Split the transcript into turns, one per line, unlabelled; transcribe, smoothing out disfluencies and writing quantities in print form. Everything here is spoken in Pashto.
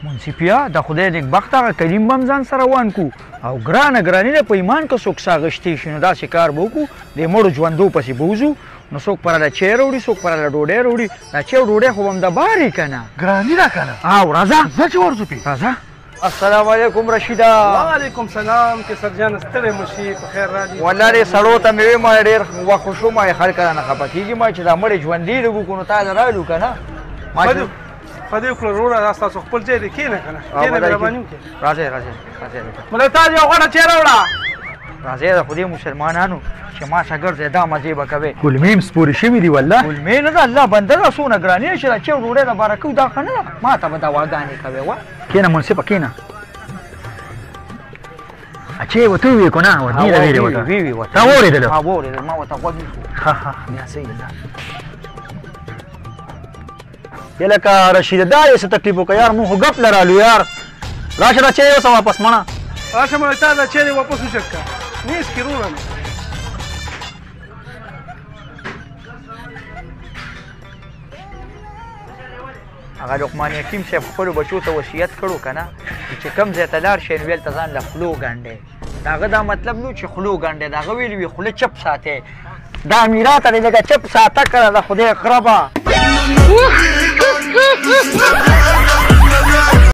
منصفیا د خدای نیکبخت هغه کریم به هم ځان سره روان کو او ګرانه ګراني نه په ایمان که څوک ساغشتی شي نو داسې کار به وکړو د مړو ژوندو پسې به وځو نو څوک پراله چای راوړي څوک پراله ډوډۍ راوړي دا چای او ډوډۍ خو به هم د بار وي که نه
ګراني ده که نه
او راځه
ځه چې ورځو پې
راځه السلام علیکم رشیده
وعلیکم سلام کیسر جان ستړی مو شي په خیر راځي
والله دې سړو ته مې ویې ما ډېر وخت شو ما یې خلک رانه خفه کېږي ما چې دا مړې ژوندي لږ وکړو نو تا له رالو که نه
په دې وکړو وروره دا ستاسو خپل ځای دی کښېنه که نه کښېنه مهرباني وکړې
راځئ راځئ
ملک تاج یو غوړه چای راوړه
راځئ د خدای مسلمانانو چې ما څه ګرځئ دا مزې به کوې کلمې هم سپورې شوي دي والله کلمې نه ده الله بنده ده څونه ګرانې چې دا چای او ډوډۍ دپاره کوو دا ښه نه ده ما ته به دواګانې کوې وه کښېنه منصفه کښېنه چای ورته وویې که نه ورنې ده ویلې ورته تا واورېدله واورېدل ما ورته غوږ نیسو بیا صحیح ده
یا لکه رشیده دا یې څه تکلیف وکړه یار مونږ خو ګپ لرالو یار راشه دا چای یوسه واپس مړه
راشه ملک تاج دا چای دې واپس وچک کړه نیس کې وروره
هغه لقمان حکیم صاحب خپلو بچو ته وصیت کړو که نه چې کوم ځای ته لاړ شئ نو هلته ځان له خولو ګنډئ د هغه دا مطلب نه چې خولو ګنډئ د هغه ویلي وي خوله چپ ساتئ دا امیراته دې لږه چپ ساته که نه د خدای اقربه